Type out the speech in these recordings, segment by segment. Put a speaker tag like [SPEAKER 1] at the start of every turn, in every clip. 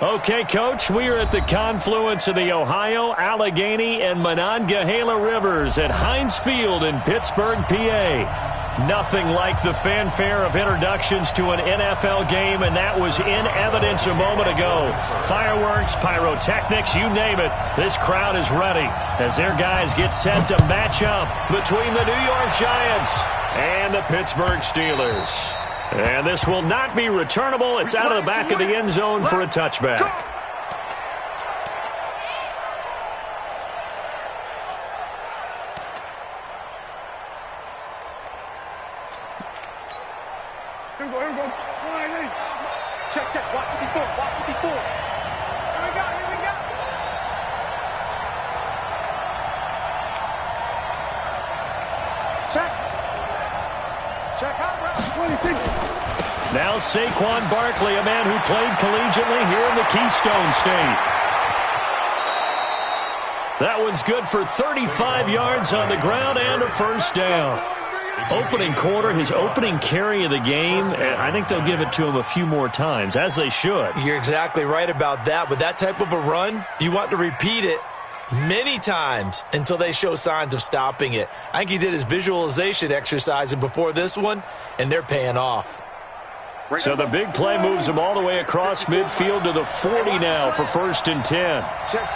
[SPEAKER 1] Okay, Coach, we are at the confluence of the Ohio, Allegheny, and Monongahela Rivers at Heinz Field in Pittsburgh, PA. Nothing like the fanfare of introductions to an NFL game, and that was in evidence a moment ago. Fireworks, pyrotechnics, you name it. This crowd is ready as their guys get set to match up between the New York Giants and the Pittsburgh Steelers. And this will not be returnable. It's out of the back of the end zone for a touchback.
[SPEAKER 2] Check. Watch 54. Watch 54. Here we go. Check out, bro.
[SPEAKER 1] Now Saquon Barkley, a man who played collegiately here in the Keystone State. That one's good for 35 yards on the ground and a first down. Opening quarter, his opening carry of the game, I think they'll give it to him a few more times, as they should.
[SPEAKER 3] You're exactly right about that. With that type of a run, you want to repeat it many times until they show signs of stopping it. I think he did his visualization exercise before this one, and they're paying off.
[SPEAKER 1] So the big play moves him all the way across midfield to the 40 now for 1st and 10.
[SPEAKER 2] Check.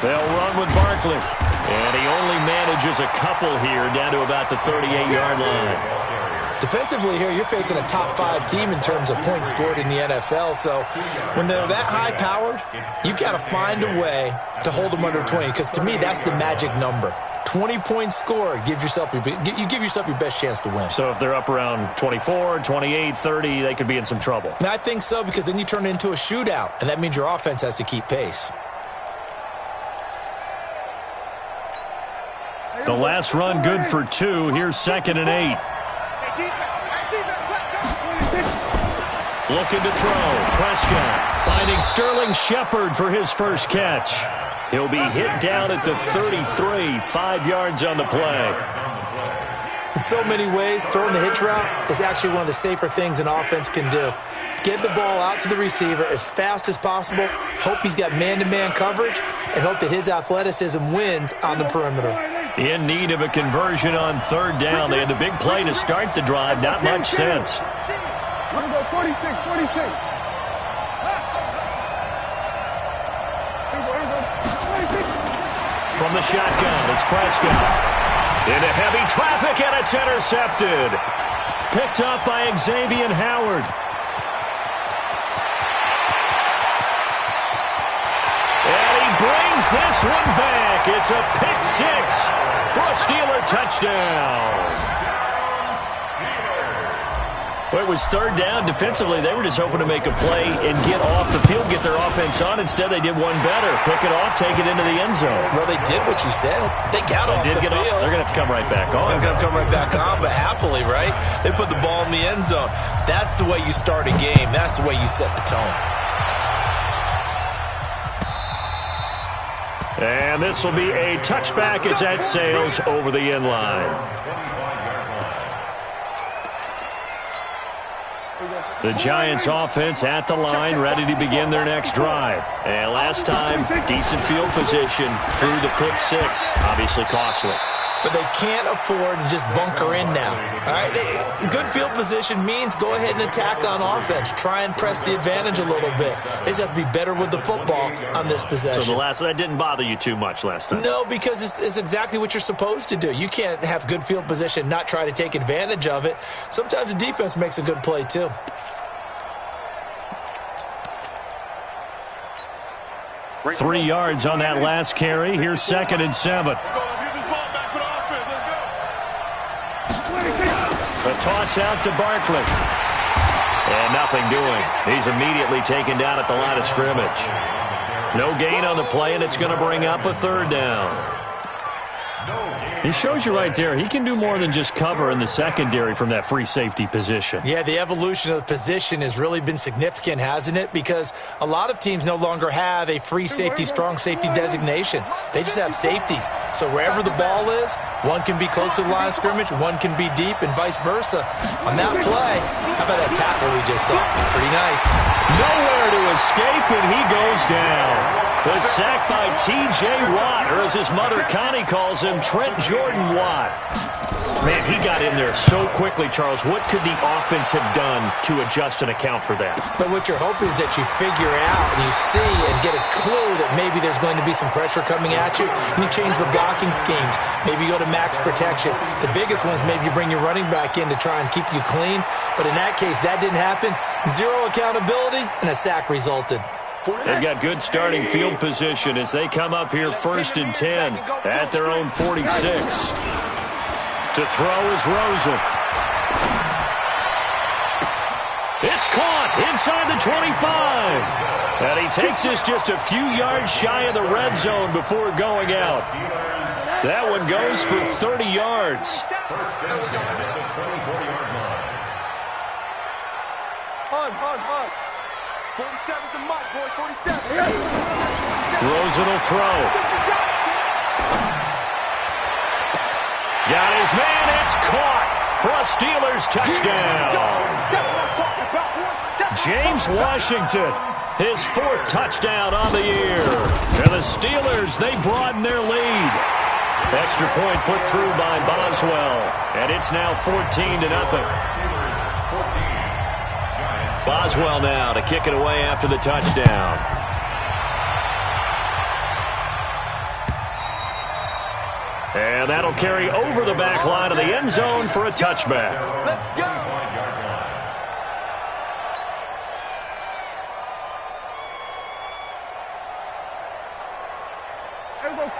[SPEAKER 1] They'll run with Barkley. And he only manages a couple here down to about the 38-yard line.
[SPEAKER 3] Defensively here, you're facing a top 5 team in terms of points scored in the NFL. So when they're that high-powered, you've got to find a way to hold them under 20. Because to me, that's the magic number. 20 points scored, you give yourself your best chance to win.
[SPEAKER 1] So if they're up around 24, 28, 30, they could be in some trouble.
[SPEAKER 3] And I think so, because then you turn it into a shootout, and that means your offense has to keep pace.
[SPEAKER 1] The last run good for 2. Here's 2nd and 8. Looking to throw. Prescott finding Sterling Shepard for his first catch. He'll be hit down at the 33, 5 yards on the play.
[SPEAKER 3] In so many ways, throwing the hitch route is actually one of the safer things an offense can do. Get the ball out to the receiver as fast as possible, hope he's got man-to-man coverage, and hope that his athleticism wins on the perimeter.
[SPEAKER 1] In need of a conversion on 3rd down. They had the big play to start the drive. Not much sense. From the shotgun, it's Prescott. Into heavy traffic, and it's intercepted. Picked up by Xavier Howard. And he brings this one back. It's a pick 6 for a Steeler touchdown. Well, it was 3rd down. Defensively, they were just hoping to make a play and get off the field, get their offense on. Instead, they did one better. Pick it off, take it into the end zone.
[SPEAKER 3] Well, they did what you said. They got off the field.
[SPEAKER 1] They're going to have to come right back on.
[SPEAKER 3] They're going to come right back on, but happily, right? They put the ball in the end zone. That's the way you start a game. That's the way you set the tone.
[SPEAKER 1] And this will be a touchback as that sails over the end line. The Giants offense at the line, ready to begin their next drive. And last time, decent field position through the pick 6. Obviously costly.
[SPEAKER 3] But they can't afford to just bunker in now. All right, good field position means go ahead and attack on offense. Try and press the advantage a little bit. They just have to be better with the football on this possession.
[SPEAKER 1] So that didn't bother you too much last time?
[SPEAKER 3] No, because it's exactly what you're supposed to do. You can't have good field position, not try to take advantage of it. Sometimes the defense makes a good play too.
[SPEAKER 1] Three yards on that last carry. Here's 2nd and 7. The toss out to Barkley. And nothing doing. He's immediately taken down at the line of scrimmage. No gain on the play, and it's going to bring up a 3rd down. He shows you right there, he can do more than just cover in the secondary from that free safety position.
[SPEAKER 3] Yeah, the evolution of the position has really been significant, hasn't it? Because a lot of teams no longer have a free safety, strong safety designation. They just have safeties. So wherever the ball is, one can be close to the line of scrimmage, one can be deep, and vice versa. On that play, how about that tackle we just saw? Pretty nice.
[SPEAKER 1] Nowhere to escape, and he goes down. The sack by T.J. Watt, or as his mother Connie calls him, Trent Jordan Watt. Man, he got in there so quickly, Charles. What could the offense have done to adjust and account for that?
[SPEAKER 3] But what you're hoping is that you figure out and you see and get a clue that maybe there's going to be some pressure coming at you, and you change the blocking schemes. Maybe you go to max protection. The biggest one is maybe you bring your running back in to try and keep you clean. But in that case, that didn't happen. Zero accountability, and a sack resulted.
[SPEAKER 1] They've got good starting field position as they come up here 1st and 10 at their own 46. To throw is Rosen. It's caught inside the 25. And he takes this just a few yards shy of the red zone before going out. That one goes for 30 yards.
[SPEAKER 2] Hug. 47's the mic, boy, 47.
[SPEAKER 1] Rosen will throw. Got his man, it's caught for a Steelers touchdown. James Washington, his 4th touchdown on the year. And the Steelers, they broaden their lead. Extra point put through by Boswell, and it's now 14-0. Boswell now to kick it away after the touchdown. And that'll carry over the back line of the end zone for a touchback.
[SPEAKER 2] Let's go.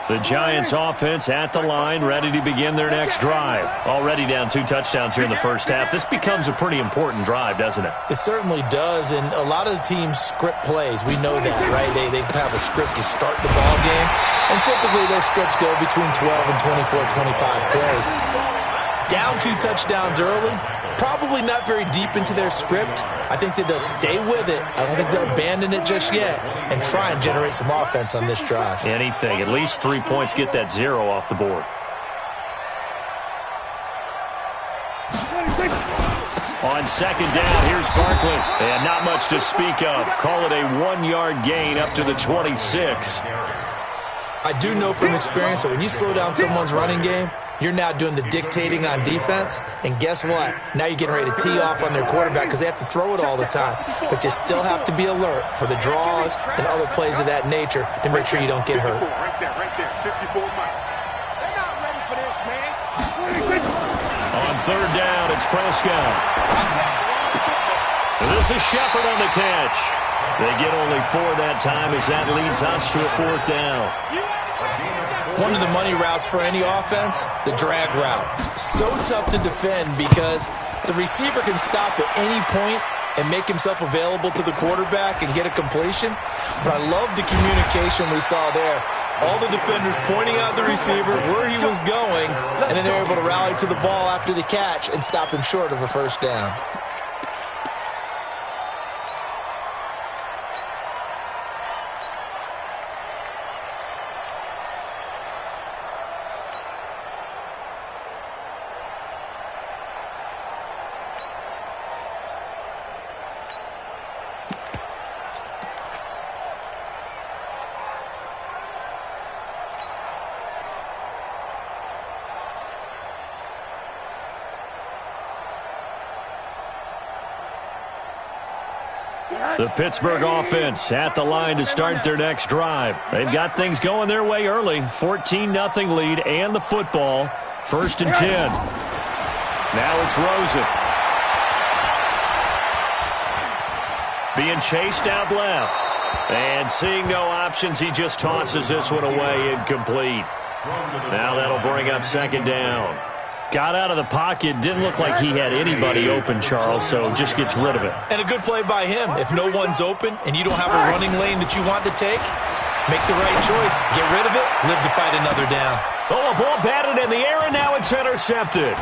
[SPEAKER 1] The Giants offense at the line, ready to begin their next drive. Already down 2 touchdowns here in the first half. This becomes a pretty important drive, doesn't it?
[SPEAKER 3] It certainly does, and a lot of the teams script plays. We know that, right? They have a script to start the ball game, and typically those scripts go between 12 and 24, 25 plays. Down 2 touchdowns early, probably not very deep into their script. I think that they'll stay with it. I don't think they'll abandon it just yet and try and generate some offense on this drive.
[SPEAKER 1] Anything. At least 3 points, get that 0 off the board. On 2nd down, here's Barkley. And not much to speak of. Call it a 1-yard gain up to the 26.
[SPEAKER 3] I do know from experience that when you slow down someone's running game, you're now doing the dictating on defense. And guess what? Now you're getting ready to tee off on their quarterback because they have to throw it all the time. But you still have to be alert for the draws and other plays of that nature to make sure you don't get hurt.
[SPEAKER 2] Right there. 54 Mike. They're not ready for this, man.
[SPEAKER 1] On 3rd down, it's Prescott. This is Shepard on the catch. They get only 4 that time as that leads us to a 4th down.
[SPEAKER 3] One of the money routes for any offense, the drag route. So tough to defend because the receiver can stop at any point and make himself available to the quarterback and get a completion. But I love the communication we saw there. All the defenders pointing out the receiver, where he was going, and then they're able to rally to the ball after the catch and stop him short of a 1st down.
[SPEAKER 1] The Pittsburgh offense at the line to start their next drive. They've got things going their way early. 14-0 lead and the football. 1st and 10. Now it's Rosen. Being chased out left. And seeing no options, he just tosses this one away incomplete. Now that'll bring up 2nd down. Got out of the pocket. Didn't look like he had anybody open, Charles, so just gets rid of it.
[SPEAKER 3] And a good play by him. If no one's open and you don't have a running lane that you want to take, make the right choice. Get rid of it. Live to fight another down.
[SPEAKER 1] Oh, a ball batted in the air, and now it's intercepted.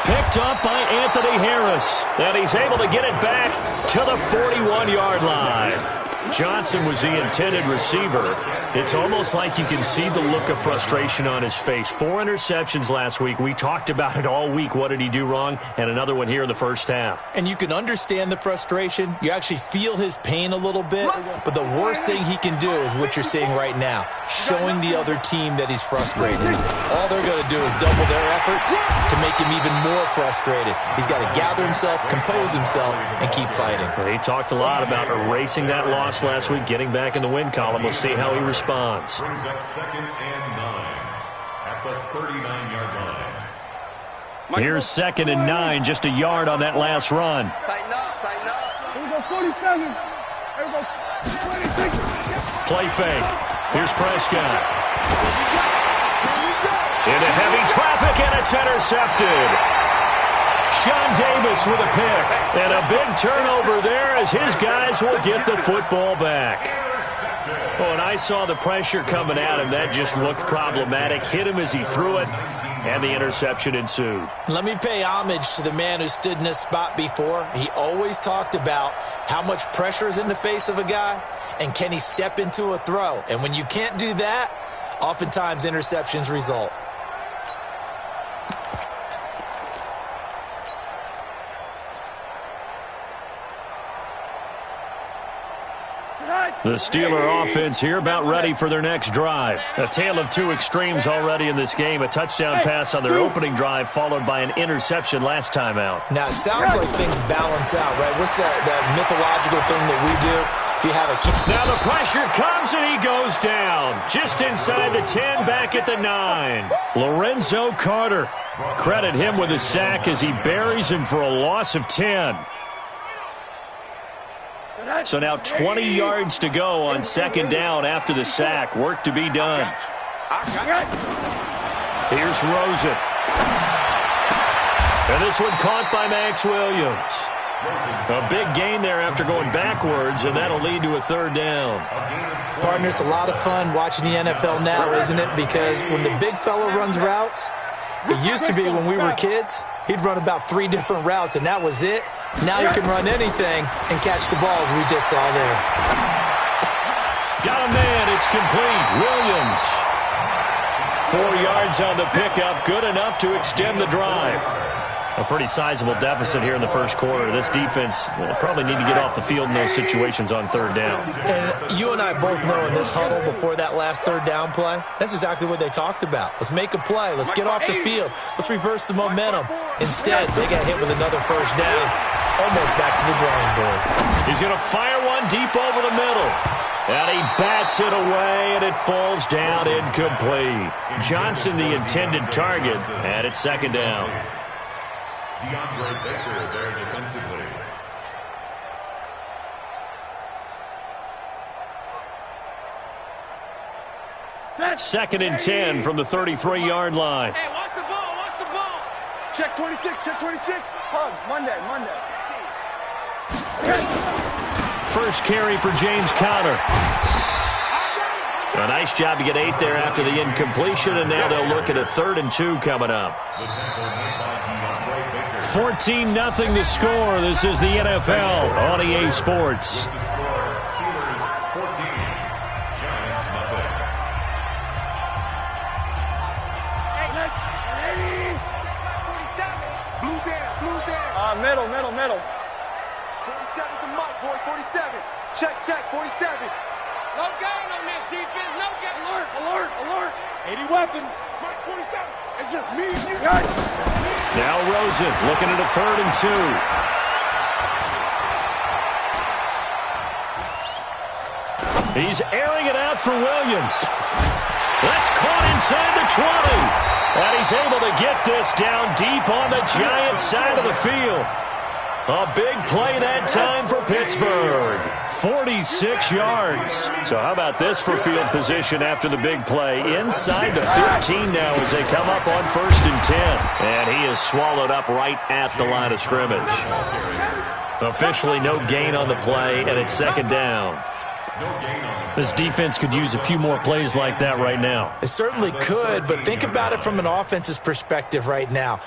[SPEAKER 1] Picked up by Anthony Harris. And he's able to get it back to the 41-yard line. Johnson was the intended receiver. It's almost like you can see the look of frustration on his face. 4 interceptions last week. We talked about it all week. What did he do wrong? And another one here in the first half.
[SPEAKER 3] And you can understand the frustration. You actually feel his pain a little bit. But the worst thing he can do is what you're seeing right now, showing the other team that he's frustrated. All they're going to do is double their efforts to make him even more frustrated. He's got to gather himself, compose himself, and keep fighting.
[SPEAKER 1] Well, he talked a lot about erasing that loss last week, getting back in the win column. We'll see how he responds.
[SPEAKER 4] Brings up 2nd and 9 at the 39-yard line.
[SPEAKER 1] Here's 2nd and 9, just a yard on that last run.
[SPEAKER 2] Tighten up, tighten up.
[SPEAKER 5] Here we go, 47. Here we go, 26.
[SPEAKER 1] Play fake. Here's Prescott. Into heavy traffic, and it's intercepted. Sean Davis with a pick. And a big turnover there as his guys will get the football back. Oh, and I saw the pressure coming at him. That just looked problematic. Hit him as he threw it, and the interception ensued.
[SPEAKER 3] Let me pay homage to the man who stood in this spot before. He always talked about how much pressure is in the face of a guy, and can he step into a throw. And when you can't do that, oftentimes interceptions result.
[SPEAKER 1] The Steeler offense here about ready for their next drive. A tale of two extremes already in this game. A touchdown pass on their opening drive followed by an interception last time out.
[SPEAKER 3] Now, it sounds like things balance out, right? What's that mythological thing that we do? If you have a
[SPEAKER 1] now the pressure comes and he goes down. Just inside the 10, back at the 9. Lorenzo Carter. Credit him with a sack as he buries him for a loss of 10. So now 20 yards to go on 2nd down after the sack. Work to be done. Here's Rosen. And this one caught by Max Williams. A big gain there after going backwards, and that'll lead to a 3rd down.
[SPEAKER 3] Partner, it's a lot of fun watching the NFL now, isn't it? Because when the big fella runs routes, it used to be when we were kids, he'd run about 3 different routes, and that was it. Now you can run anything and catch the balls we just saw there.
[SPEAKER 1] Got a man. It's complete. Williams. 4 yards on the pickup. Good enough to extend the drive. A pretty sizable deficit here in the first quarter. This defense will probably need to get off the field in those situations on 3rd down.
[SPEAKER 3] And you and I both know in this huddle before that last 3rd down play, that's exactly what they talked about. Let's make a play. Let's get off the field. Let's reverse the momentum. Instead, they got hit with another 1st down. Almost back to the drawing board.
[SPEAKER 1] He's going to fire one deep over the middle. And he bats it away, and it falls down incomplete. Johnson, the intended target, and it's 2nd down.
[SPEAKER 4] DeAndre Baker there defensively.
[SPEAKER 1] Second and 10 from the 33-yard line.
[SPEAKER 2] Hey, watch the ball, watch the ball. Check 26, check 26.
[SPEAKER 5] Hugs, Monday.
[SPEAKER 1] First carry for James Conner. A nice job to get 8 there after the incompletion, and now they'll look at a 3rd and 2 coming up. 14-0 the score. This is the NFL on EA Sports.
[SPEAKER 5] Middle.
[SPEAKER 2] 47 to Mike, boy, 47. Check, 47.
[SPEAKER 5] No game on this defense, no game. Alert. 80 weapon.
[SPEAKER 2] Mike, 47. It's just me and you.
[SPEAKER 1] Now Rosen looking at a 3rd and 2. He's airing it out for Williams. That's caught inside the 20. And he's able to get this down deep on the Giants side of the field. A big play that time for Pittsburgh. 46 yards. So how about this for field position after the big play? Inside the 15 now as they come up on 1st and 10. And he is swallowed up right at the line of scrimmage. Officially no gain on the play, and it's 2nd down. This defense could use a few more plays like that right now.
[SPEAKER 3] It certainly could, but think about it from an offense's perspective right now.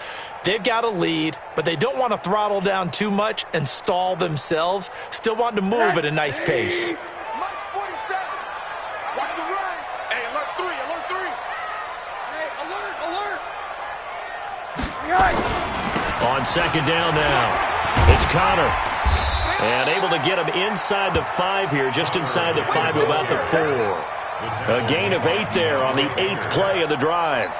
[SPEAKER 3] They've got a lead, but they don't want to throttle down too much and stall themselves. Still want to move at a nice pace.
[SPEAKER 1] On second down now, it's Connor. And able to get him inside the 5 here, just inside the 5 to about the 4. A gain of 8 there on the 8th play of the drive.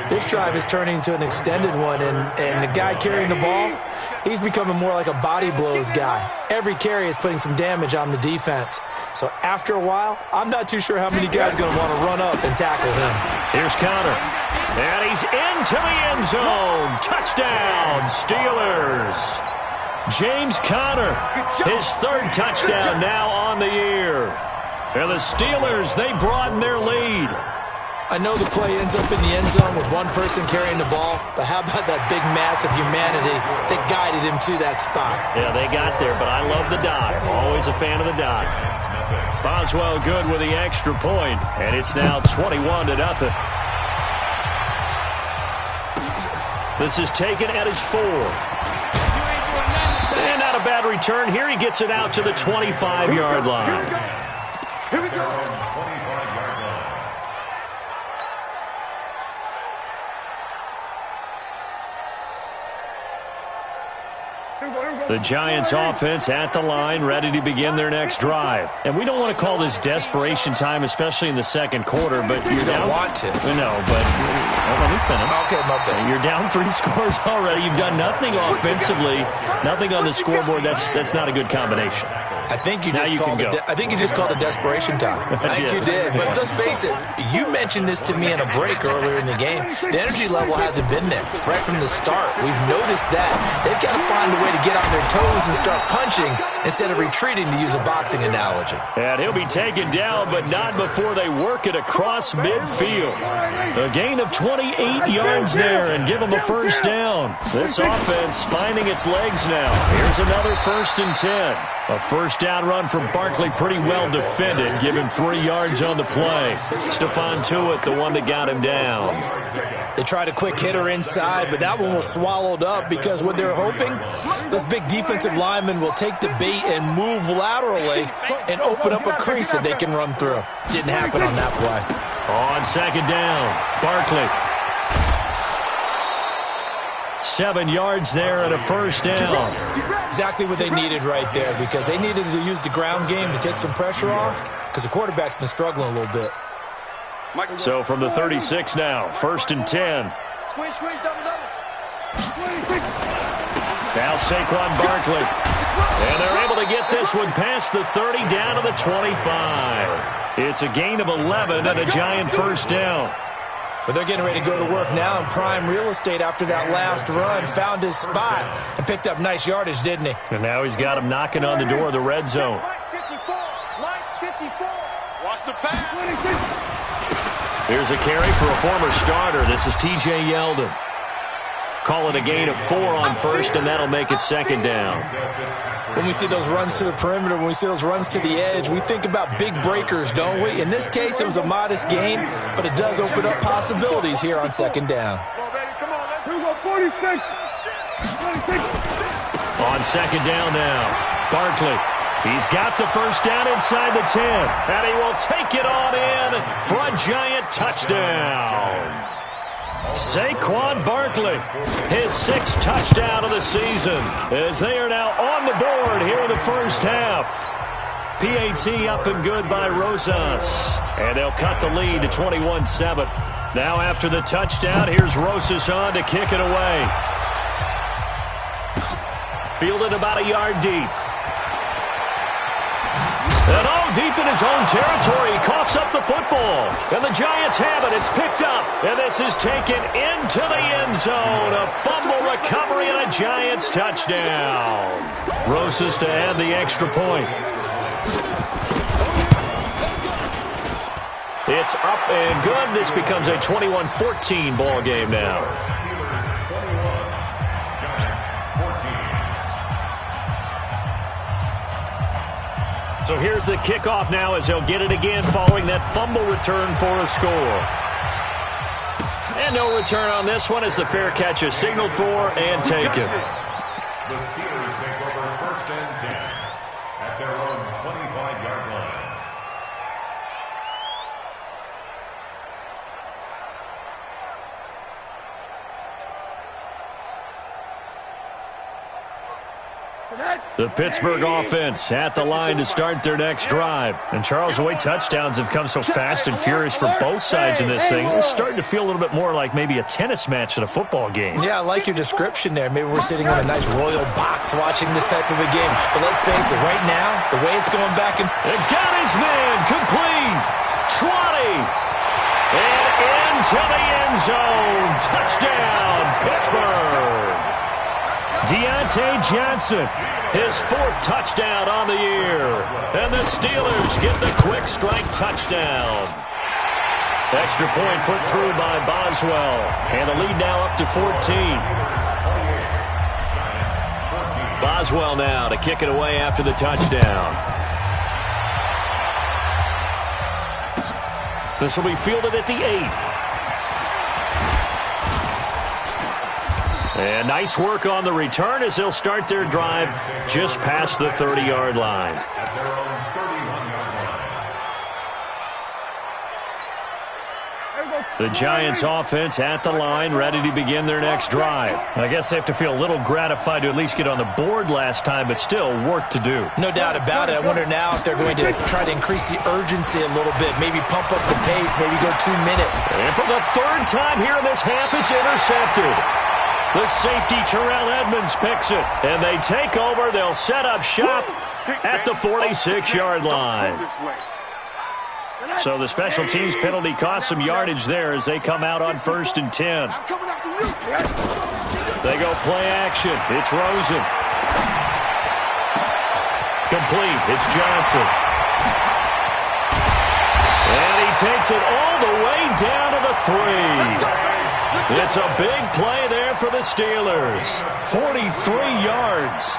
[SPEAKER 3] This drive is turning into an extended one, and the guy carrying the ball, he's becoming more like a body blows guy. Every carry is putting some damage on the defense. So after a while, I'm not too sure how many guys are going to want to run up and tackle him.
[SPEAKER 1] Here's Connor. And he's into the end zone. Touchdown, Steelers. James Conner, his 3rd touchdown now on the year. And the Steelers, they broaden their lead.
[SPEAKER 3] I know the play ends up in the end zone with one person carrying the ball, but how about that big mass of humanity that guided him to that spot?
[SPEAKER 1] Yeah, they got there, but I love the dive. Always a fan of the dive. Boswell good with the extra point, and it's now 21-0. This is taken at his 4. And not a bad return here. He gets it out to the 25-yard line.
[SPEAKER 2] Here we go.
[SPEAKER 1] The Giants offense at the line, ready to begin their next drive. And we don't want to call this desperation time, especially in the second quarter, but you're down.
[SPEAKER 3] Want to.
[SPEAKER 1] No, but let me finish.
[SPEAKER 3] Okay, my bad.
[SPEAKER 1] You're down 3 scores already. You've done nothing offensively, nothing on the scoreboard. That's not a good combination.
[SPEAKER 3] I think you just called it. I think you just called it desperation time. I think you did. But let's face it. You mentioned this to me in a break earlier in the game. The energy level hasn't been there right from the start. We've noticed that they've got to find a way to get on their toes and start punching instead of retreating, to use a boxing analogy.
[SPEAKER 1] And he'll be taken down, but not before they work it across midfield. A gain of 28 yards there and give them a first down. This offense finding its legs now. Here's another 1st and 10. A first down run from Barkley, pretty well defended. Give him 3 yards on the play. Stephon Tuitt, the one that got him down.
[SPEAKER 3] They tried a quick hitter inside, but that one was swallowed up because what they're hoping, those big defensive linemen will take the bait and move laterally and open up a crease that they can run through. Didn't happen on that play.
[SPEAKER 1] On second down, Barkley. 7 yards there and a first down.
[SPEAKER 3] Exactly what they needed right there, because they needed to use the ground game to take some pressure off, because the quarterback's been struggling a little bit.
[SPEAKER 1] So from the 36 now, 1st and 10.
[SPEAKER 2] Squeeze, double.
[SPEAKER 1] Now Saquon Barkley. And they're able to get this one past the 30 down to the 25. It's a gain of 11 and a Giant first down.
[SPEAKER 3] But they're getting ready to go to work now in prime real estate after that last run. Found his spot and picked up nice yardage, didn't he?
[SPEAKER 1] And now he's got him knocking on the door of the red zone.
[SPEAKER 2] Watch the pass.
[SPEAKER 1] Here's a carry for a former starter. This is T.J. Yeldon. Call it a gain of 4 on first, and that'll make it second down.
[SPEAKER 3] When we see those runs to the perimeter, when we see those runs to the edge, we think about big breakers, don't we? In this case, it was a modest gain, but it does open up possibilities here on second down.
[SPEAKER 2] Come on, let's go 46.
[SPEAKER 1] On second down now, Barkley. He's got the first down inside the 10, and he will take it on in for a Giant touchdown. Saquon Barkley, his 6th touchdown of the season, as they are now on the board here in the first half. PAT up and good by Rosas, and they'll cut the lead to 21-7. Now after the touchdown, here's Rosas on to kick it away. Fielded about a yard deep. And all deep in his own territory, he coughs up the football. And the Giants have it. It's picked up. And this is taken into the end zone. A fumble recovery and a Giants touchdown. Rosas to add the extra point. It's up and good. This becomes a 21-14 ball game now. So here's the kickoff now as he'll get it again following that fumble return for a score. And no return on this one as the fair catch is signaled for and taken.
[SPEAKER 4] The Steelers take over 1st and 10 at their own 25-yard line.
[SPEAKER 1] The Pittsburgh offense at the line to start their next drive. And Charles, the way touchdowns have come so fast and furious for both sides in this thing, it's starting to feel a little bit more like maybe a tennis match at a football game.
[SPEAKER 3] Yeah, I like your description there. Maybe we're sitting in a nice royal box watching this type of a game. But let's face it, right now, the way it's going back and...
[SPEAKER 1] It got his man complete. 20. And into the end zone. Touchdown, Pittsburgh. Deontay Johnson, his 4th touchdown on the year. And the Steelers get the quick strike touchdown. Extra point put through by Boswell. And the lead now up to 14. Boswell now to kick it away after the touchdown. This will be fielded at the 8. And nice work on the return as they'll start their drive just past the 30-yard line.
[SPEAKER 4] At their own 31-yard line.
[SPEAKER 1] The Giants offense at the line, ready to begin their next drive. I guess they have to feel a little gratified to at least get on the board last time, but still work to do.
[SPEAKER 3] No doubt about it. I wonder now if they're going to try to increase the urgency a little bit, maybe pump up the pace, maybe go 2-minute.
[SPEAKER 1] And for the 3rd time here in this half, it's intercepted. The safety, Terrell Edmonds, picks it. And they take over. They'll set up shop at the 46-yard line. So the special teams penalty cost some yardage there as they come out on 1st and 10. They go play action. It's Rosen. Complete. It's Johnson. And he takes it all the way down to the 3. It's a big play there for the Steelers. 43 yards.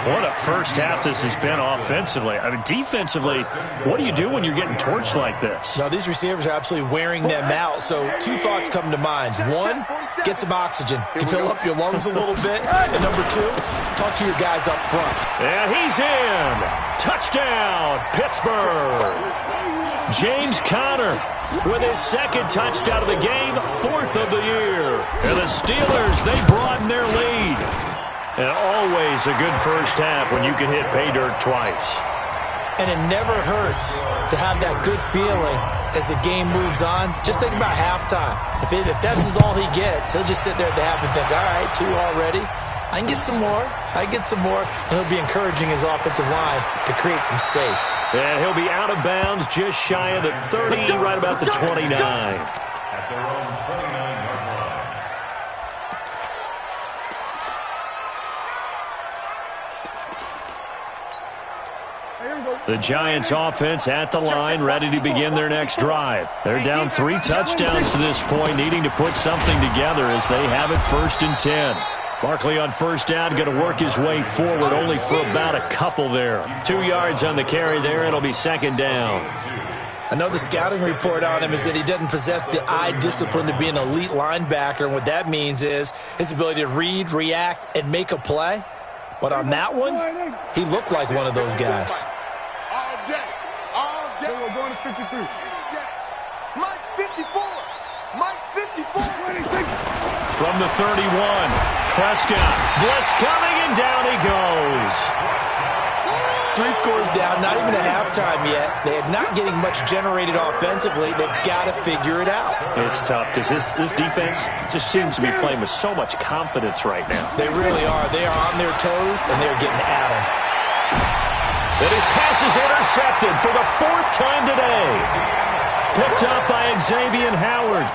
[SPEAKER 1] What a first half this has been offensively. I mean, defensively, what do you do when you're getting torched like this?
[SPEAKER 3] Now, these receivers are absolutely wearing them out. So 2 thoughts come to mind. 1, get some oxygen. You fill up your lungs a little bit. And number 2, talk to your guys up front.
[SPEAKER 1] And he's in. Touchdown, Pittsburgh. James Conner with his 2nd touchdown of the game, 4th of the year. And the Steelers, they broaden their lead. And always a good first half when you can hit pay dirt twice.
[SPEAKER 3] And it never hurts to have that good feeling as the game moves on. Just think about halftime. If that's all he gets, he'll just sit there at the half and think, all right, 2 already. I can get some more. I can get some more. And he'll be encouraging his offensive line to create some space.
[SPEAKER 1] And he'll be out of bounds just shy of the 30, right about the 29.
[SPEAKER 4] At their own 29-yard line.
[SPEAKER 1] The Giants offense at the line, ready to begin their next drive. They're down 3 touchdowns to this point, needing to put something together as they have it 1st and 10. Barkley on 1st down, going to work his way forward, only for about a couple there. 2 yards on the carry there. It'll be 2nd down.
[SPEAKER 3] I know the scouting report on him is that he doesn't possess the eye discipline to be an elite linebacker. And what that means is his ability to read, react, and make a play. But on that one, he looked like one of those guys.
[SPEAKER 2] All day. All day. We're going to 53. Mike's 54. Mike's 54.
[SPEAKER 1] From the 31, Prescott. Blitz coming, and down he goes.
[SPEAKER 3] 3 scores down, not even at halftime yet. They are not getting much generated offensively. They've got to figure it out.
[SPEAKER 1] It's tough because this defense just seems to be playing with so much confidence right now.
[SPEAKER 3] They really are. They are on their toes, and they're getting at them.
[SPEAKER 1] And his pass is intercepted for the 4th time today. Picked up by Xavier Howard.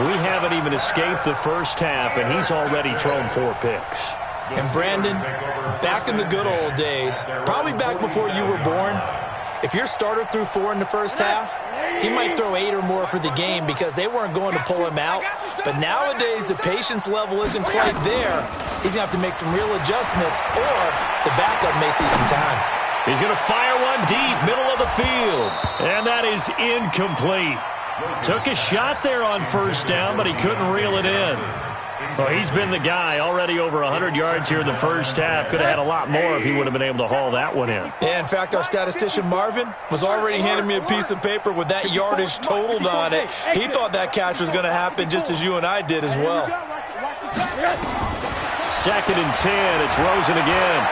[SPEAKER 1] We haven't even escaped the first half, and he's already thrown 4 picks.
[SPEAKER 3] And Brandon, back in the good old days, probably back before you were born, if your starter threw 4 in the first half, he might throw 8 or more for the game because they weren't going to pull him out. But nowadays, the patience level isn't quite there. He's going to have to make some real adjustments, or the backup may see some time.
[SPEAKER 1] He's going to fire one deep, middle of the field. And that is incomplete. Took a shot there on first down, but he couldn't reel it in. Well, he's been the guy already over 100 yards here in the first half. Could have had a lot more if he would have been able to haul that one in.
[SPEAKER 3] Yeah, in fact, our statistician Marvin was already handing me a piece of paper with that yardage totaled on it. He thought that catch was going to happen just as you and I did as well.
[SPEAKER 1] 2nd and 10. It's Rosen again.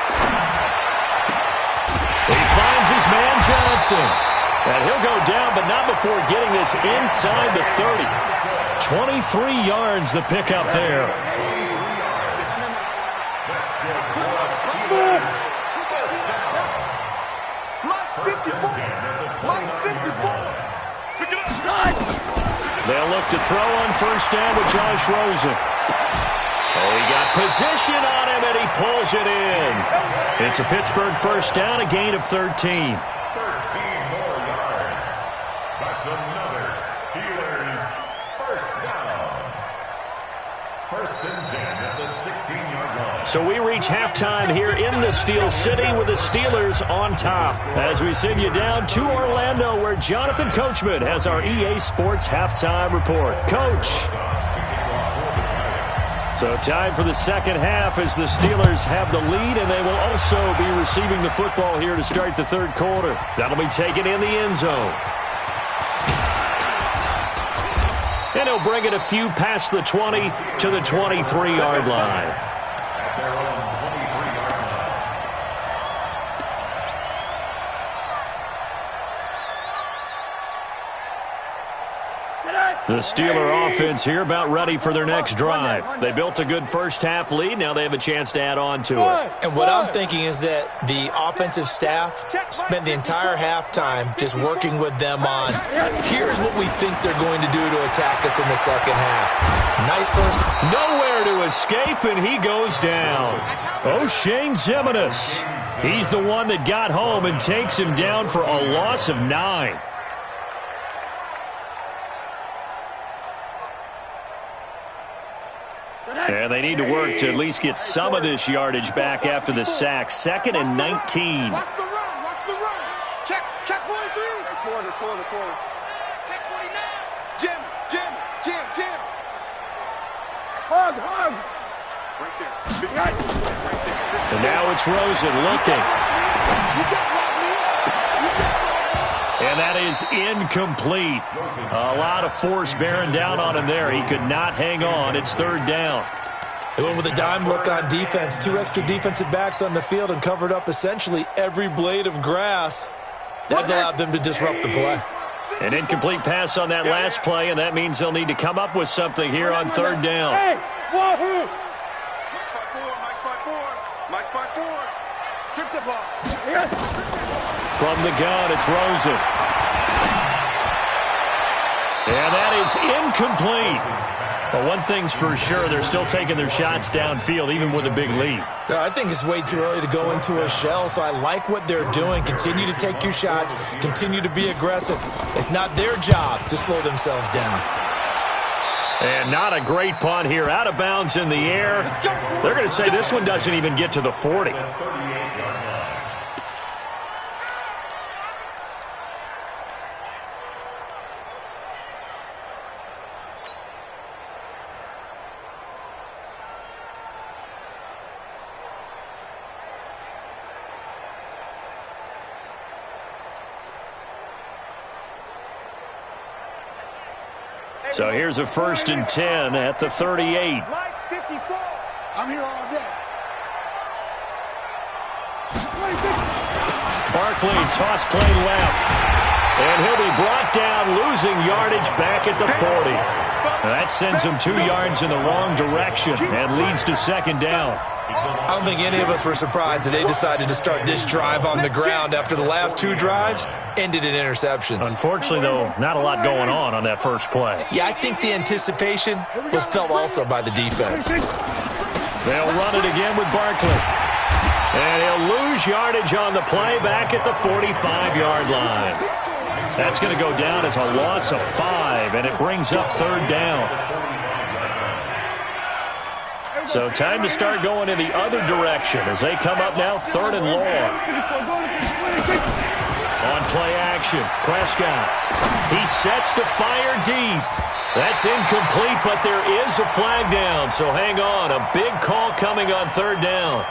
[SPEAKER 1] He finds his man Johnson. And he'll go down, but not before getting this inside the 30. 23 yards the pickup there. They'll look to throw on first down with Josh Rosen. Oh, he got position on him, and he pulls it in. It's a Pittsburgh first down, a gain of 13.
[SPEAKER 4] 13 more yards. That's another Steelers first down. 1st and 10 at the 16-yard line.
[SPEAKER 1] So we reach halftime here in the Steel City with the Steelers on top. As we send you down to Orlando, where Jonathan Coachman has our EA Sports halftime report. Coach. So time for the second half as the Steelers have the lead, and they will also be receiving the football here to start the third quarter. That'll be taken in the end zone. And he'll bring it a few past the 20 to the 23-yard line.
[SPEAKER 4] At their own 23-yard line.
[SPEAKER 1] The Steeler offense here about ready for their next drive. They built a good first-half lead. Now they have a chance to add on to it.
[SPEAKER 3] And what I'm thinking is that the offensive staff spent the entire halftime just working with them on, here's what we think they're going to do to attack us in the second half. Nice first.
[SPEAKER 1] Nowhere to escape, and he goes down. O'Shane Ximines. He's the one that got home and takes him down for a loss of 9. And they need to work to at least get some of this yardage back after the sack. 2nd and 19.
[SPEAKER 2] Watch the run. Watch the run. Check 43. Corner. Check 49. Jim. Hug. Right there.
[SPEAKER 1] And now it's Rosen looking. And that is incomplete. A lot of force bearing down on him there. He could not hang on. It's 3rd down.
[SPEAKER 3] They went with a dime look on defense. 2 extra defensive backs on the field and covered up essentially every blade of grass. That allowed them to disrupt the play.
[SPEAKER 1] An incomplete pass on that last play, and that means they'll need to come up with something here on 3rd down.
[SPEAKER 2] Hey, Wahoo! Mike 5-4. Strip the ball.
[SPEAKER 1] From the gun, it's Rosen. And that is incomplete. But one thing's for sure, they're still taking their shots downfield, even with a big lead.
[SPEAKER 3] I think it's way too early to go into a shell, so I like what they're doing. Continue to take your shots. Continue to be aggressive. It's not their job to slow themselves down.
[SPEAKER 1] And not a great punt here. Out of bounds in the air. They're going to say this one doesn't even get to the 40. So here's a 1st and 10 at the 38.
[SPEAKER 2] Mike 54. I'm here all day.
[SPEAKER 1] Barkley toss play left. And he'll be brought down, losing yardage back at the 40. That sends him 2 yards in the wrong direction and leads to 2nd down.
[SPEAKER 3] I don't think any of us were surprised that they decided to start this drive on the ground after the last 2 drives ended in interceptions.
[SPEAKER 1] Unfortunately, though, not a lot going on that first play.
[SPEAKER 3] Yeah, I think the anticipation was felt also by the defense.
[SPEAKER 1] They'll run it again with Barkley. And he'll lose yardage on the play back at the 45-yard line. That's going to go down as a loss of 5, and it brings up 3rd down. So time to start going in the other direction as they come up now 3rd and long. On play action, Prescott. He sets to fire deep. That's incomplete, but there is a flag down. So hang on, a big call coming on 3rd down.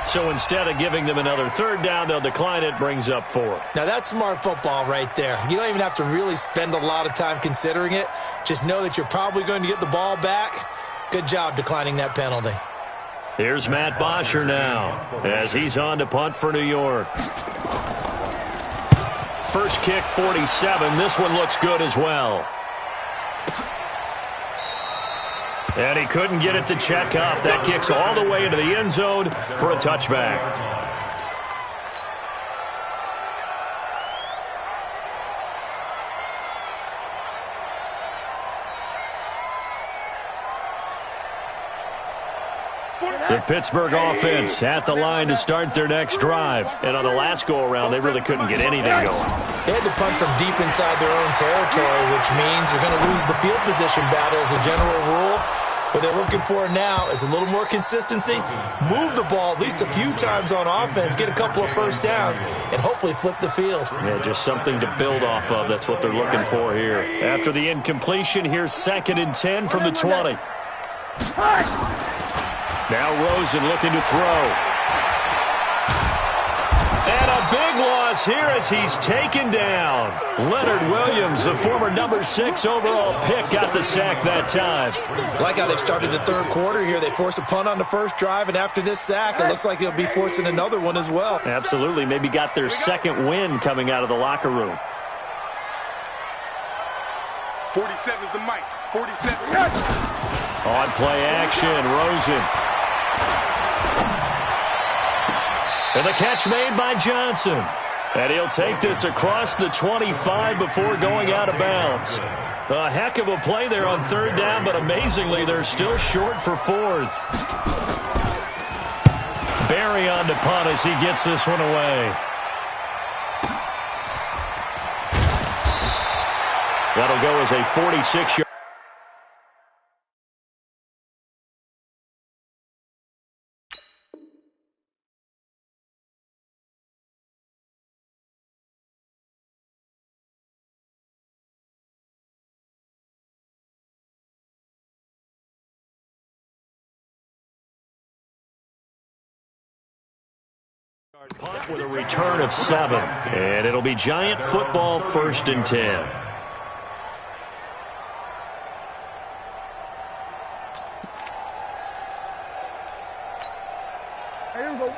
[SPEAKER 1] So instead of giving them another 3rd down, they'll decline it, brings up 4.
[SPEAKER 3] Now that's smart football right there. You don't even have to really spend a lot of time considering it. Just know that you're probably going to get the ball back. Good job declining that penalty.
[SPEAKER 1] Here's Matt Bosher now as he's on to punt for New York. First kick, 47. This one looks good as well. And he couldn't get it to check up. That kicks all the way into the end zone for a touchback. The Pittsburgh offense at the line to start their next drive. And on the last go-around, they really couldn't get anything going.
[SPEAKER 3] They had to punt from deep inside their own territory, which means you're going to lose the field position battle as a general rule. What they're looking for now is a little more consistency, move the ball at least a few times on offense, get a couple of first downs, and hopefully flip the field.
[SPEAKER 1] Yeah, just something to build off of. That's what they're looking for here. After the incompletion, here's 2nd and 10 from the 20. Now Rosen looking to throw. And a big loss here as he's taken down. Leonard Williams, the former number 6 overall pick, got the sack that time.
[SPEAKER 3] Like how they've started the 3rd quarter here. They force a punt on the first drive, and after this sack, it looks like they'll be forcing another one as well.
[SPEAKER 1] Absolutely. Maybe got their 2nd win coming out of the locker room.
[SPEAKER 2] 47 is the mic. 47.
[SPEAKER 1] On play action, Rosen. And the catch made by Johnson. And he'll take this across the 25 before going out of bounds. A heck of a play there on 3rd down, but amazingly, they're still short for 4th. Barry on to punt as he gets this one away. That'll go as a 46-yard. Punt with a return of 7. And it'll be Giant football 1st and 10.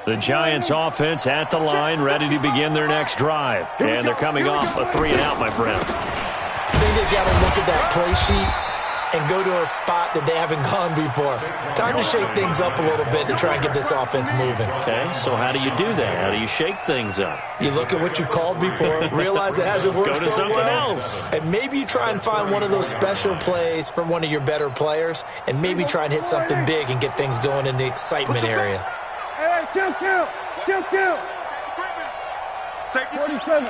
[SPEAKER 1] The Giants offense at the line, ready to begin their next drive. And they're coming off a 3-and-out, my friend.
[SPEAKER 3] I think they've got to look at that play sheet and go to a spot that they haven't gone before. Time to shake things up a little bit to try and get this offense moving.
[SPEAKER 1] Okay, so how do you do that? How do you shake things up?
[SPEAKER 3] You look at what you've called before, realize it hasn't worked
[SPEAKER 1] so
[SPEAKER 3] so
[SPEAKER 1] something
[SPEAKER 3] well,
[SPEAKER 1] else.
[SPEAKER 3] and maybe you try and find one of those special plays from one of your better players, and maybe try and hit something big and get things going in the excitement area.
[SPEAKER 2] Hey, kill. Safety. 47.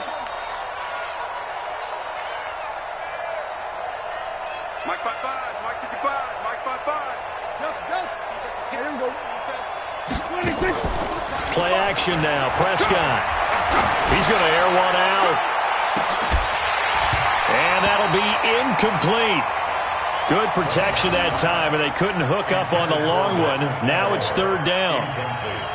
[SPEAKER 2] Mike 55, Mike 55, Mike 55. Here we go. 26.
[SPEAKER 1] Play action now, Prescott. He's going to air one out. And that'll be incomplete. Good protection that time, and they couldn't hook up on the long one. Now it's 3rd down.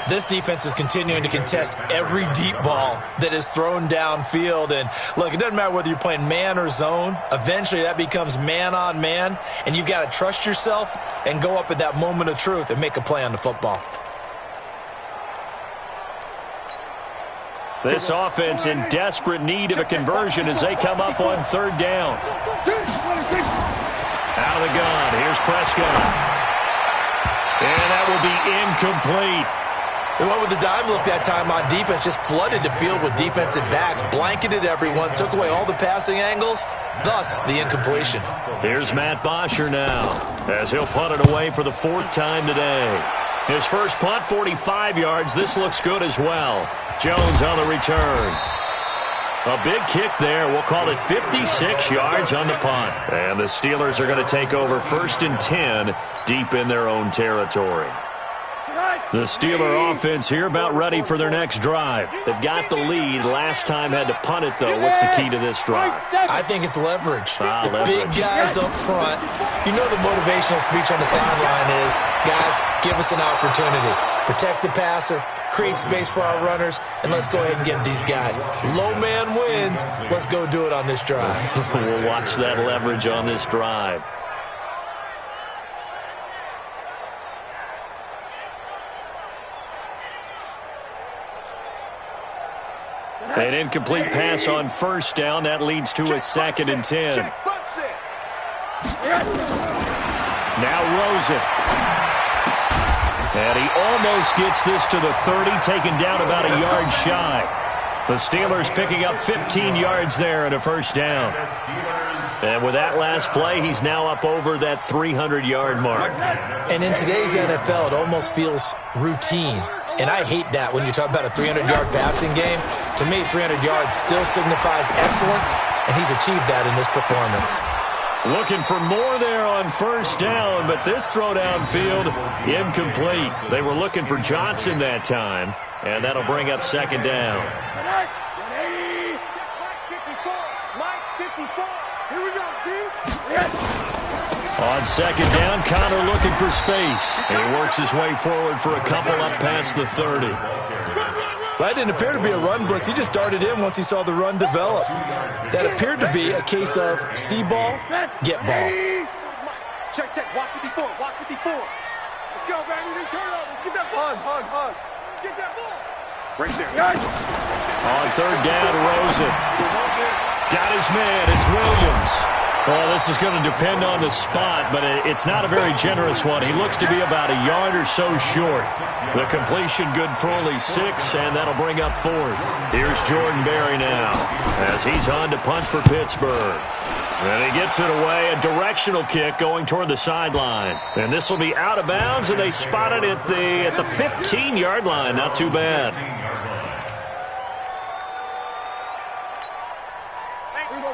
[SPEAKER 3] This defense is continuing to contest every deep ball that is thrown downfield. And, look, it doesn't matter whether you're playing man or zone. Eventually that becomes man on man, and you've got to trust yourself and go up at that moment of truth and make a play on the football.
[SPEAKER 1] This offense in desperate need of a conversion as they come up on 3rd down. Out of the gun, here's Prescott. And that will be incomplete.
[SPEAKER 3] They went with the dime look that time on defense, just flooded the field with defensive backs, blanketed everyone, took away all the passing angles, thus the incompletion.
[SPEAKER 1] Here's Matt Bosher now, as he'll punt it away for the 4th time today. His first punt, 45 yards. This looks good as well. Jones on the return. A big kick there. We'll call it 56 yards on the punt. And the Steelers are going to take over 1st and 10 deep in their own territory. The Steeler offense here about ready for their next drive. They've got the lead. Last time had to punt it, though. What's the key to this drive?
[SPEAKER 3] I think it's leverage. The
[SPEAKER 1] leverage.
[SPEAKER 3] Big guys up front. You know the motivational speech on the sideline is, guys, give us an opportunity. Protect the passer, create space for our runners, and let's go ahead and get these guys. Low man wins. Let's go do it on this drive.
[SPEAKER 1] We'll watch that leverage on this drive. An incomplete pass on 1st down. That leads to a 2nd and 10. Now Rosen. And he almost gets this to the 30, taken down about a yard shy. The Steelers picking up 15 yards there and a 1st down. And with that last play, he's now up over that 300-yard mark.
[SPEAKER 3] And in today's NFL, it almost feels routine. And I hate that when you talk about a 300-yard passing game. To me, 300 yards still signifies excellence, and he's achieved that in this performance.
[SPEAKER 1] Looking for more there on 1st down, but this throw downfield, incomplete. They were looking for Johnson that time, and that'll bring up 2nd down.
[SPEAKER 2] Here we go, dude.
[SPEAKER 1] On 2nd down, Connor looking for space. And he works his way forward for a couple up past the 30.
[SPEAKER 3] That didn't appear to be a run blitz. He just darted in once he saw the run develop. That appeared to be a case of see ball, get ball.
[SPEAKER 2] Check, check. Watch 54. Watch 54. Let's go, baby. They turn over. Get that ball. Hug. Get that ball. Right there.
[SPEAKER 1] On 3rd down, Rosen. Got his man. It's Williams. Well, this is going to depend on the spot, but it's not a very generous one. He looks to be about a yard or so short. The completion good for only 6, and that'll bring up 4th. Here's Jordan Berry now as he's on to punt for Pittsburgh. And he gets it away, a directional kick going toward the sideline. And this will be out of bounds, and they spot it at the 15-yard line. Not too bad.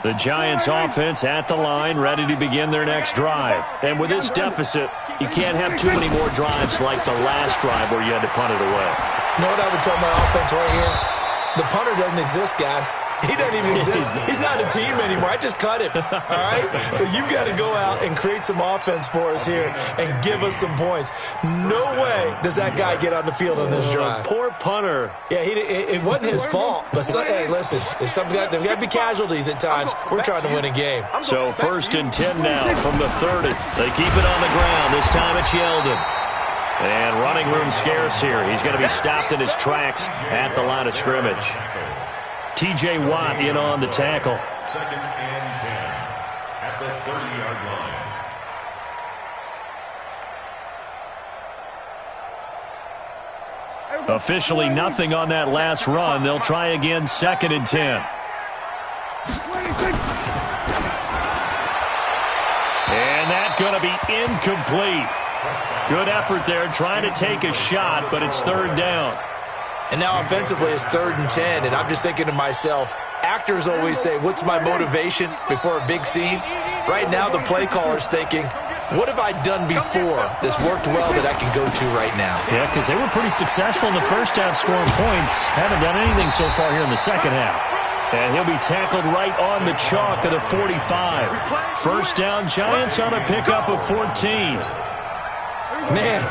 [SPEAKER 1] The Giants offense at the line, ready to begin their next drive. And with this deficit, you can't have too many more drives like the last drive where you had to punt it away.
[SPEAKER 3] You know what I would tell my offense right here? The punter doesn't exist, guys. He doesn't even exist. He's not a team anymore. I just cut him, all right? So you've got to go out and create some offense for us here and give us some points. No way does that guy get on the field on this drive.
[SPEAKER 1] Poor punter.
[SPEAKER 3] Yeah, it wasn't his fault. But, hey, listen, there's got to be casualties at times. We're trying to win a game.
[SPEAKER 1] So 1st and 10 now from the 30. They keep it on the ground. This time it's Yeldon. And running room scarce here. He's going to be stopped in his tracks at the line of scrimmage. T.J. Watt in on the tackle.
[SPEAKER 4] 2nd and 10 at the 30-yard line.
[SPEAKER 1] Officially nothing on that last run. They'll try again 2nd and 10. And that's going to be incomplete. Good effort there, trying to take a shot, but it's 3rd down.
[SPEAKER 3] And now offensively it's 3rd and 10, and I'm just thinking to myself, actors always say, what's my motivation before a big scene? Right now the play caller's thinking, what have I done before that's worked well that I can go to right now?
[SPEAKER 1] Yeah, because they were pretty successful in the first half scoring points. Haven't done anything so far here in the second half. And he'll be tackled right on the chalk of the 45. 1st down, Giants on a pickup of 14.
[SPEAKER 3] Man,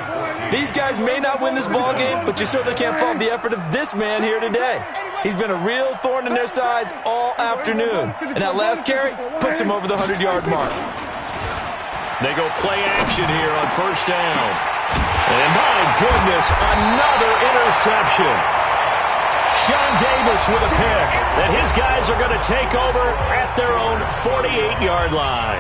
[SPEAKER 3] these guys may not win this ball game, but you certainly can't fault the effort of this man here today. He's been a real thorn in their sides all afternoon. And that last carry puts him over the 100-yard mark.
[SPEAKER 1] They go play action here on 1st down. And my goodness, another interception. Sean Davis with a pick. And his guys are going to take over at their own 48-yard line.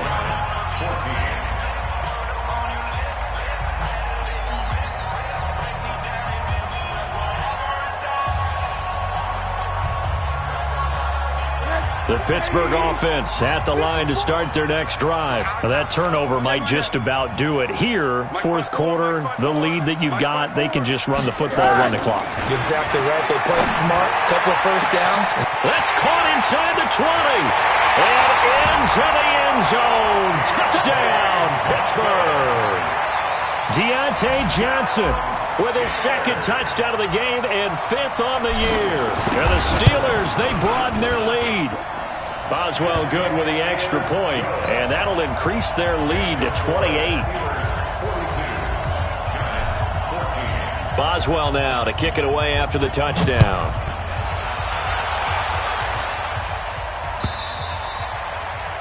[SPEAKER 1] The Pittsburgh offense at the line to start their next drive. That turnover might just about do it. Here, fourth quarter, the lead that you've got, they can just run the football, run the clock.
[SPEAKER 3] You're exactly right. They played smart. Couple of first downs.
[SPEAKER 1] That's caught inside the 20. And into the end zone. Touchdown, Pittsburgh. Deontay Johnson with his second touchdown of the game and fifth on the year. And the Steelers, they broaden their lead. Boswell good with the extra point, and that'll increase their lead to 28. Boswell now to kick it away after the touchdown.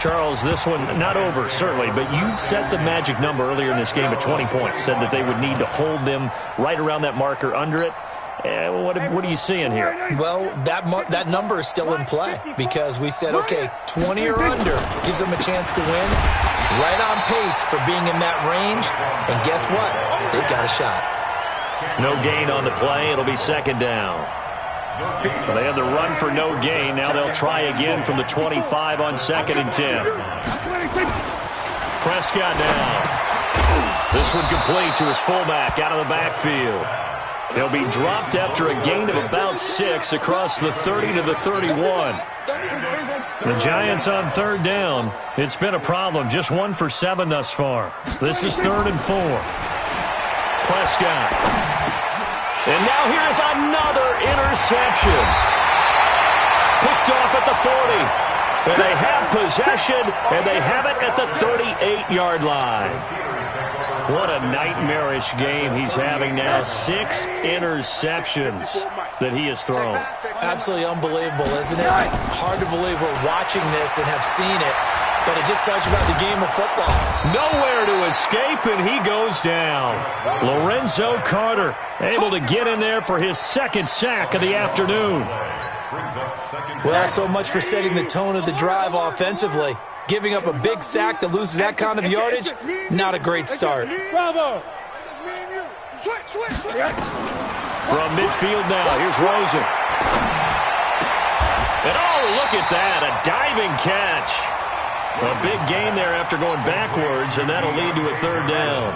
[SPEAKER 1] Charles, this one not over, certainly, but you set the magic number earlier in this game at 20 points, said that they would need to hold them right around that marker under it. What are you seeing here?
[SPEAKER 3] Well, that number is still in play because we said, okay, 20 or under gives them a chance to win. Right on pace for being in that range. And guess what? They've got a shot.
[SPEAKER 1] No gain on the play. It'll be second down. Well, they have the run for no gain. Now they'll try again from the 25 on second and 10. Prescott now. This one complete to his fullback out of the backfield. He'll be dropped after a gain of about 6 across the 30 to the 31. The Giants on third down. It's been a problem. Just 1 for 7 thus far. This is 3rd and 4. Prescott. And now here's another interception. Picked off at the 40. And they have possession, and they have it at the 38-yard line. What a nightmarish game he's having now. 6 interceptions that he has thrown.
[SPEAKER 3] Absolutely unbelievable, isn't it? Hard to believe we're watching this and have seen it, but it just tells you about the game of football.
[SPEAKER 1] Nowhere to escape, and he goes down. Lorenzo Carter able to get in there for his second sack of the afternoon.
[SPEAKER 3] Well, so much for setting the tone of the drive offensively. Giving up a big sack that loses that kind of yardage, not a great start.
[SPEAKER 5] Bravo.
[SPEAKER 1] From midfield now, here's Rosen. And oh, look at that, a diving catch. A big gain there after going backwards, and that'll lead to a third down.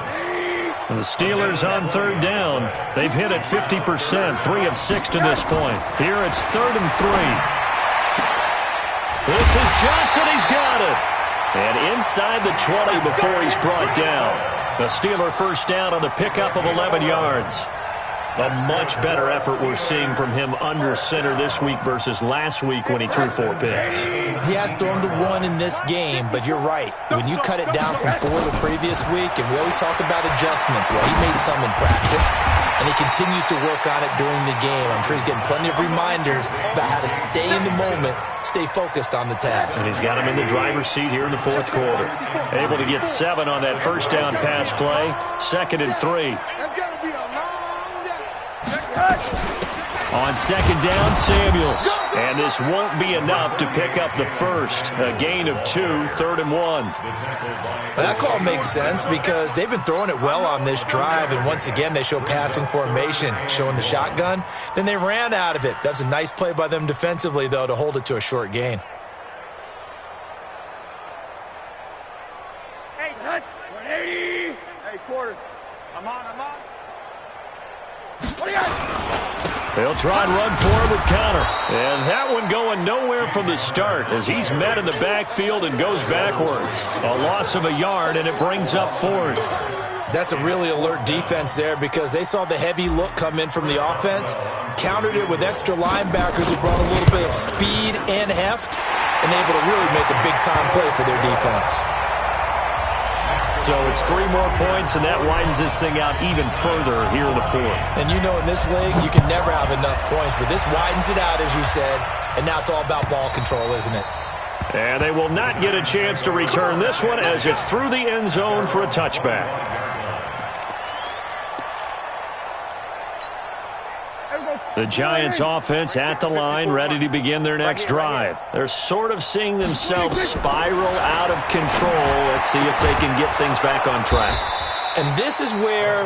[SPEAKER 1] And the Steelers on third down, they've hit it 50%, 3 of 6 to this point. Here it's 3rd and 3. This is Johnson. He's got it. And inside the 20 before he's brought down. The Steeler first down on the pickup of 11 yards. A much better effort we're seeing from him under center this week versus last week when he threw 4 picks.
[SPEAKER 3] He has thrown to 1 in this game, but you're right. When you cut it down from 4 the previous week, and we always talk about adjustments, well, he made some in practice, and he continues to work on it during the game. I'm sure he's getting plenty of reminders about how to stay in the moment, stay focused on the task.
[SPEAKER 1] And he's got him in the driver's seat here in the fourth quarter. Able to get 7 on that first down pass play. 2nd and 3. On second down, Samuels. And this won't be enough to pick up the first. A gain of 2, 3rd and 1.
[SPEAKER 3] Well, that call makes sense because they've been throwing it well on this drive, and once again they show passing formation, showing the shotgun. Then they ran out of it. That's a nice play by them defensively, though, to hold it to a short gain.
[SPEAKER 5] Hey, touch. 180. Hey, quarter. I'm on. What do you got?
[SPEAKER 1] They'll try and run for him with Connor. And that one going nowhere from the start as he's met in the backfield and goes backwards. A loss of a yard, and it brings up 4th.
[SPEAKER 3] That's a really alert defense there because they saw the heavy look come in from the offense, countered it with extra linebackers who brought a little bit of speed and heft, and able to really make a big-time play for their defense.
[SPEAKER 1] So it's 3 more points, and that widens this thing out even further here in the 4th.
[SPEAKER 3] And you know in this league, you can never have enough points, but this widens it out, as you said, and now it's all about ball control, isn't it?
[SPEAKER 1] And they will not get a chance to return this one as it's through the end zone for a touchback. The Giants offense at the line, ready to begin their next drive. They're sort of seeing themselves spiral out of control. Let's see if they can get things back on track.
[SPEAKER 3] And this is where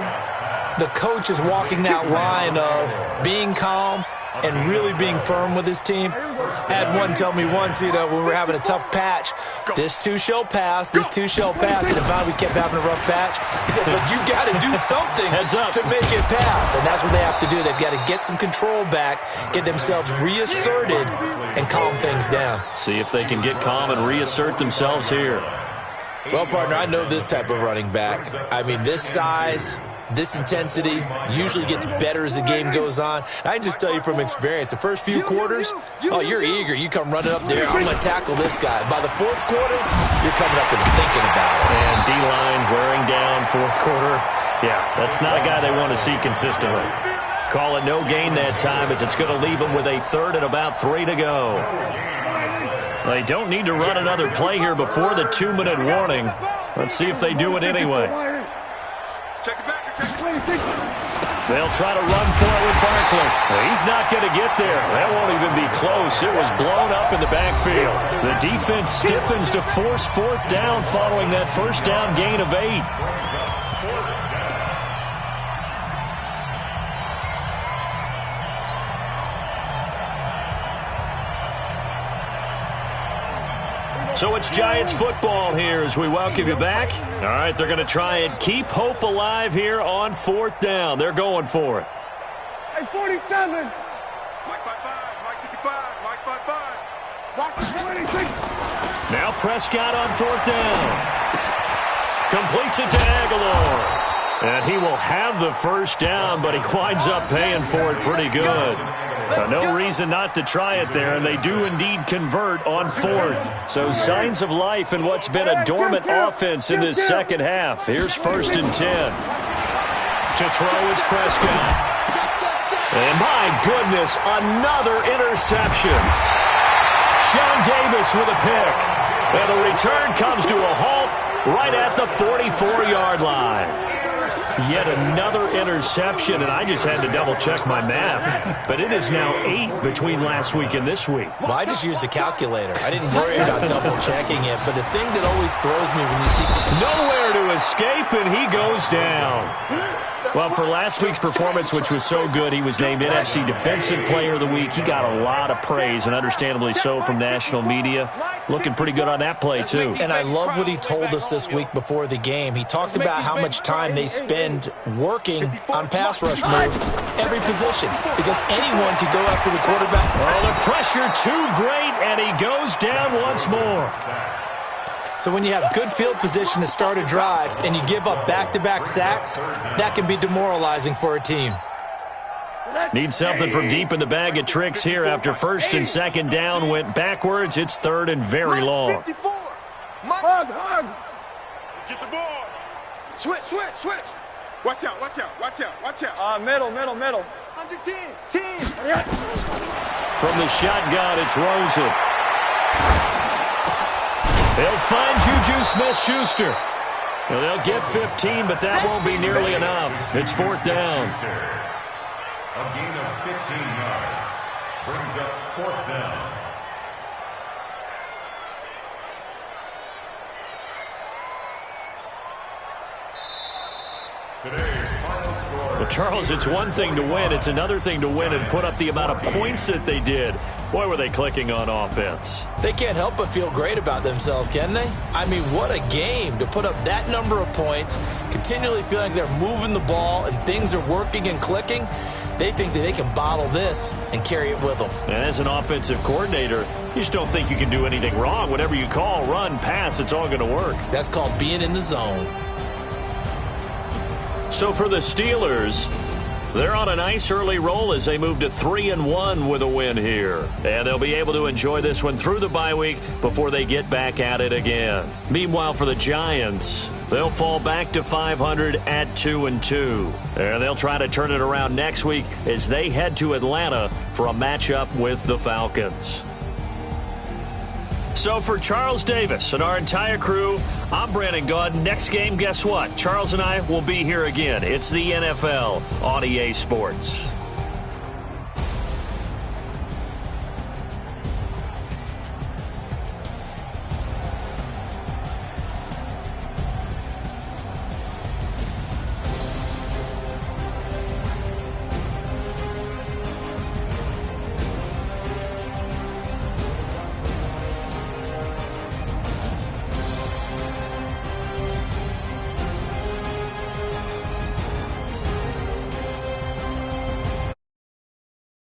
[SPEAKER 3] the coach is walking that line of being calm and really being firm with his team. Had one tell me once, when we were having a tough patch, this too shall pass, this too shall pass. And if we kept having a rough patch, he said, but you got to do something to make it pass. And that's what they have to do. They've got to get some control back, get themselves reasserted, and calm things down.
[SPEAKER 1] See if they can get calm and reassert themselves here.
[SPEAKER 3] Well, partner, I know this type of running back. I mean, this size, this intensity usually gets better as the game goes on. I can just tell you from experience, the first few quarters, you're eager. You come running up there, I'm going to tackle this guy. By the fourth quarter, you're coming up and thinking about it.
[SPEAKER 1] And D-line wearing down fourth quarter. Yeah, that's not a guy they want to see consistently. Call it no gain that time as it's going to leave them with a third and about 3 to go. They don't need to run another play here before the 2-minute warning. Let's see if they do it anyway. They'll try to run for it with Barkley. He's not going to get there. That won't even be close. It was blown up in the backfield. The defense stiffens to force fourth down following that first down gain of 8. So it's Giants football here as we welcome you back. All right, they're going to try and keep hope alive here on fourth down. They're going for it.
[SPEAKER 2] Hey, 47. Mike 5-5, Mike 55, Mike 5-5. Watch the 26.
[SPEAKER 1] Now Prescott on fourth down. Completes it to Aguilar. And he will have the first down, but he winds up paying for it pretty good. No reason not to try it there, and they do indeed convert on fourth. So signs of life in what's been a dormant offense in this second half. Here's 1st and 10. To throw is Prescott. And my goodness, another interception. Sean Davis with a pick. And the return comes to a halt right at the 44-yard line. Yet another interception, and I just had to double-check my math. But it is now 8 between last week and this week.
[SPEAKER 3] Well, I just used a calculator. I didn't worry about double-checking it. But the thing that always throws me when you see...
[SPEAKER 1] Nowhere to escape, and he goes down. Well, for last week's performance, which was so good, he was named NFC Defensive Player of the Week. He got a lot of praise, and understandably so, from national media. Looking pretty good on that play, too.
[SPEAKER 3] And I love what he told us this week before the game. He talked about how much time they spend working on pass rush moves, every position, because anyone could go after the quarterback.
[SPEAKER 1] Oh, the pressure too great, and he goes down once more.
[SPEAKER 3] So when you have good field position to start a drive and you give up back-to-back sacks, that can be demoralizing for a team.
[SPEAKER 1] Need something from deep in the bag of tricks here after 1st and 2nd down went backwards. It's 3rd and very long.
[SPEAKER 2] Hug. Get the ball. Switch. Watch out.
[SPEAKER 5] Middle.
[SPEAKER 2] Under 10.
[SPEAKER 1] From the shotgun, it's Rosen. They'll find Juju Smith-Schuster. Well, they'll get 15, but that won't be nearly enough. It's 4th down.
[SPEAKER 4] A gain of 15 yards brings up 4th down. Today's final score.
[SPEAKER 1] Well, Charles, it's one thing to win. It's another thing to win and put up the amount of points that they did. Boy, were they clicking on offense.
[SPEAKER 3] They can't help but feel great about themselves, can they? I mean, what a game to put up that number of points, continually feeling they're moving the ball and things are working and clicking. They think that they can bottle this and carry it with them.
[SPEAKER 1] And as an offensive coordinator, you just don't think you can do anything wrong. Whatever you call, run, pass, it's all going to work.
[SPEAKER 3] That's called being in the zone.
[SPEAKER 1] So for the Steelers, they're on a nice early roll as they move to 3-1 with a win here. And they'll be able to enjoy this one through the bye week before they get back at it again. Meanwhile, for the Giants, they'll fall back to 500 at 2-2. And they'll try to turn it around next week as they head to Atlanta for a matchup with the Falcons. So for Charles Davis and our entire crew, I'm Brandon Gaud. Next game, guess what? Charles and I will be here again. It's the NFL on EA Sports.